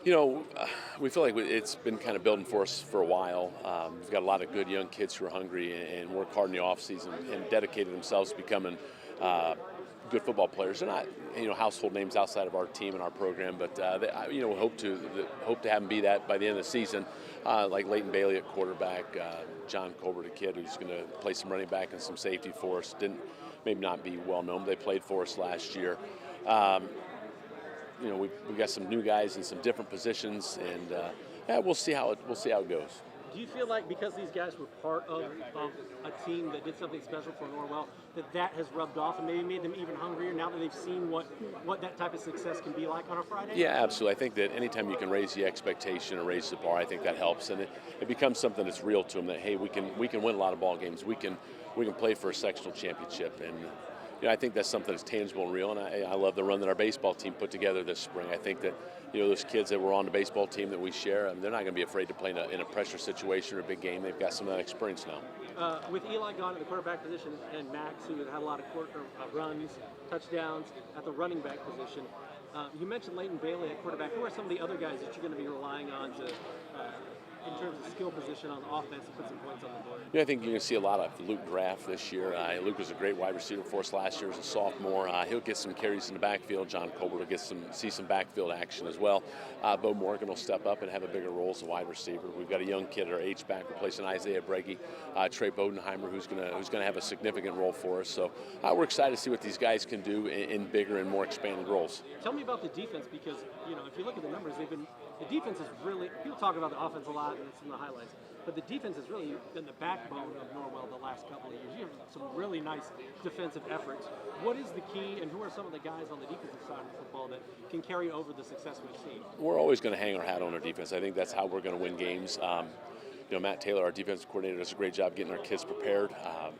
You know, we feel like it's been kind of building for us for a while. We've got a lot of good young kids who are hungry and work hard in the offseason and dedicated themselves to becoming good football players. They're not, household names outside of our team and our program, but we hope to have them be that by the end of the season. Like Leighton Bailey at quarterback, John Colbert, a kid who's going to play some running back and some safety for us. Maybe not be well known, but they played for us last year. We've got some new guys in some different positions, and we'll see how it goes. Do you feel like because these guys were part of a team that did something special for Norwell, that has rubbed off and maybe made them even hungrier now that they've seen what that type of success can be like on a Friday? Yeah, absolutely. I think that anytime you can raise the expectation or raise the bar, I think that helps, and it becomes something that's real to them. That hey, we can win a lot of ball games. We can play for a sectional championship, and I think that's something that's tangible and real, and I love the run that our baseball team put together this spring. I think that those kids that were on the baseball team that we share, they're not going to be afraid to play in a pressure situation or a big game. They've got some of that experience now. With Eli gone at the quarterback position and Max, who had a lot of runs, touchdowns at the running back position, you mentioned Leighton Bailey at quarterback. Who are some of the other guys that you're going to be relying on to in terms of skill position on offense to put some points on the board? I think you're going to see a lot of Luke Graff this year. Luke was a great wide receiver for us last year as a sophomore. He'll get some carries in the backfield. John Colbert will see some backfield action as well. Bo Morgan will step up and have a bigger role as a wide receiver. We've got a young kid at our H-back replacing Isaiah Breggy, Trey Bodenheimer, who's going to have a significant role for us. So we're excited to see what these guys can do in bigger and more expanded roles. Tell me about the defense, because if you look at the numbers, the defense is really, people talk about the offense a lot and it's in the highlights, but the defense has really been the backbone of Norwell the last couple of years. You have some really nice defensive efforts. What is the key, and who are some of the guys on the defensive side of football that can carry over the success we've seen? We're always going to hang our hat on our defense. I think that's how we're going to win games. Matt Taylor, our defensive coordinator, does a great job getting our kids prepared.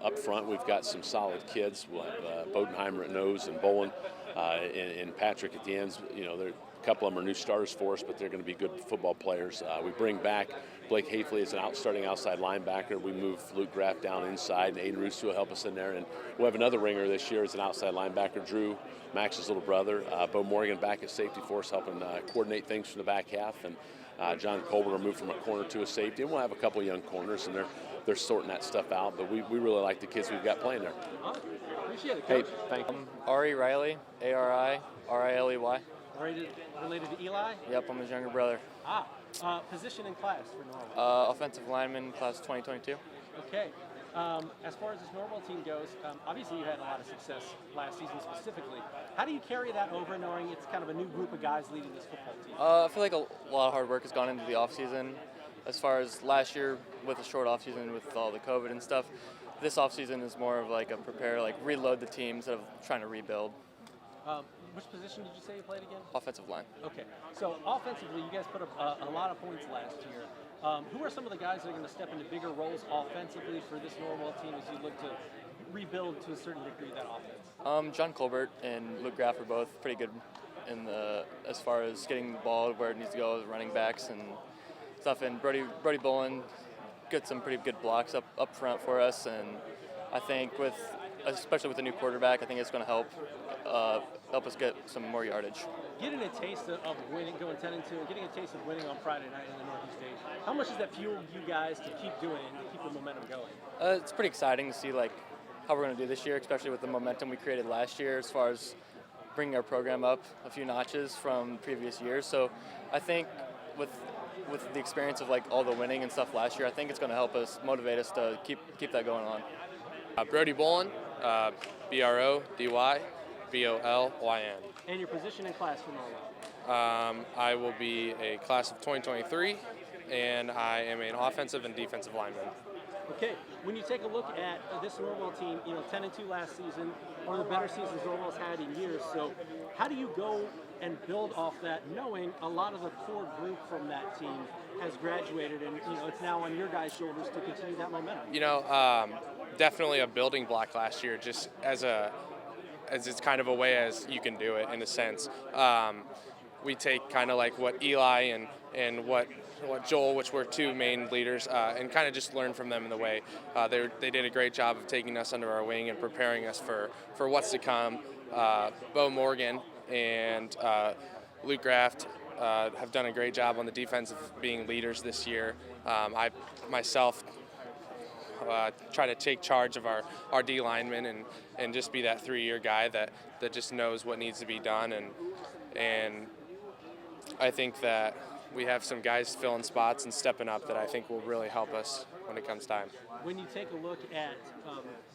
Up front, we've got some solid kids. We'll have Bodenheimer at nose and Bolyn and Patrick at the ends. A couple of them are new starters for us, but they're going to be good football players. We bring back Blake Hafley as an starting outside linebacker. We move Luke Graff down inside, and Aiden Roos will help us in there. And we'll have another ringer this year as an outside linebacker, Drew, Max's little brother. Bo Morgan back at safety for us, helping coordinate things from the back half. And John Colbert will move from a corner to a safety. And we'll have a couple of young corners, and they're sorting that stuff out. But we really like the kids we've got playing there. Appreciate it, Hey, Coach. thank you. Ari Riley, Ariley. Related to Eli? Yep, I'm his younger brother. Position in class for Norwell? Offensive lineman, class of 2022. Okay. As far as this Norwell team goes, obviously you had a lot of success last season specifically. How do you carry that over knowing it's kind of a new group of guys leading this football team? I feel like a lot of hard work has gone into the offseason. As far as last year with a short offseason with all the COVID and stuff, this offseason is more of like a reload the team instead of trying to rebuild. Which position did you say you played again? Offensive line. Okay. So offensively, you guys put up a lot of points last year. Who are some of the guys that are going to step into bigger roles offensively for this Norwell team as you look to rebuild to a certain degree that offense? John Colbert and Luke Graff are both pretty good as far as getting the ball where it needs to go as running backs and stuff. And Brody Bolyn got some pretty good blocks up front for us. And I think especially with the new quarterback, I think it's going to help us get some more yardage. Getting a taste of winning, going 10-2, and getting a taste of winning on Friday night in the Northeast State, how much does that fuel you guys to keep doing it and to keep the momentum going? It's pretty exciting to see how we're going to do this year, especially with the momentum we created last year as far as bringing our program up a few notches from previous years. So I think with the experience of all the winning and stuff last year, I think it's going to help us, motivate us to keep that going on. Brody Bolyn, BRODY BOLYN. And your position in class for Norwell? I will be a class of 2023, and I am an offensive and defensive lineman. Okay, when you take a look at this Norwell team, 10-2 last season, one of the better seasons Norwell's had in years. So how do you go and build off that, knowing a lot of the core group from that team has graduated, and it's now on your guys' shoulders to continue that momentum? Definitely a building block last year, just as it's kind of a way as you can do it in a sense. We take kind of like what Eli and what Joel, which were two main leaders, and kind of just learn from them in the way. They did a great job of taking us under our wing and preparing us for what's to come. Bo Morgan and Luke Graff have done a great job on the defense of being leaders this year. I myself try to take charge of our D linemen and just be that 3-year guy that just knows what needs to be done. And I think that we have some guys filling spots and stepping up that I think will really help us when it comes time. When you take a look at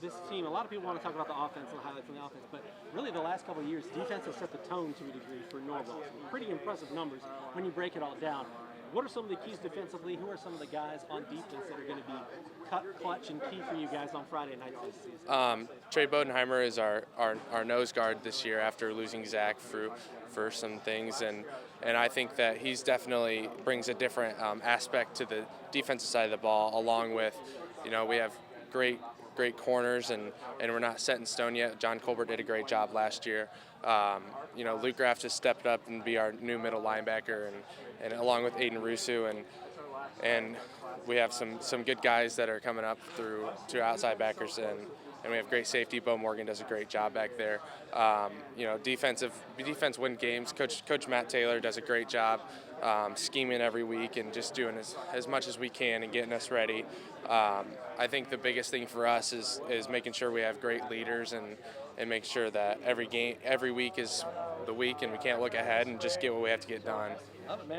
this team, a lot of people want to talk about the offense and the highlights on the offense, but really the last couple of years, defense has set the tone to a degree for Norwell. Pretty impressive numbers when you break it all down. What are some of the keys defensively? Who are some of the guys on defense that are going to be clutch and key for you guys on Friday nights this season? Trey Bodenheimer is our nose guard this year after losing Zach for some things, and I think that he's definitely brings a different aspect to the defensive side of the ball, along with, we have great corners, and we're not set in stone yet. John Colbert did a great job last year. Luke Graff just stepped up and be our new middle linebacker, and along with Aiden Rusu, and we have some good guys that are coming up through outside backers, and we have great safety. Bo Morgan does a great job back there. Defense win games. Coach Matt Taylor does a great job scheming every week and just doing as much as we can and getting us ready. I think the biggest thing for us is making sure we have great leaders and make sure that every week is the week, and we can't look ahead and just get what we have to get done. Love it, man.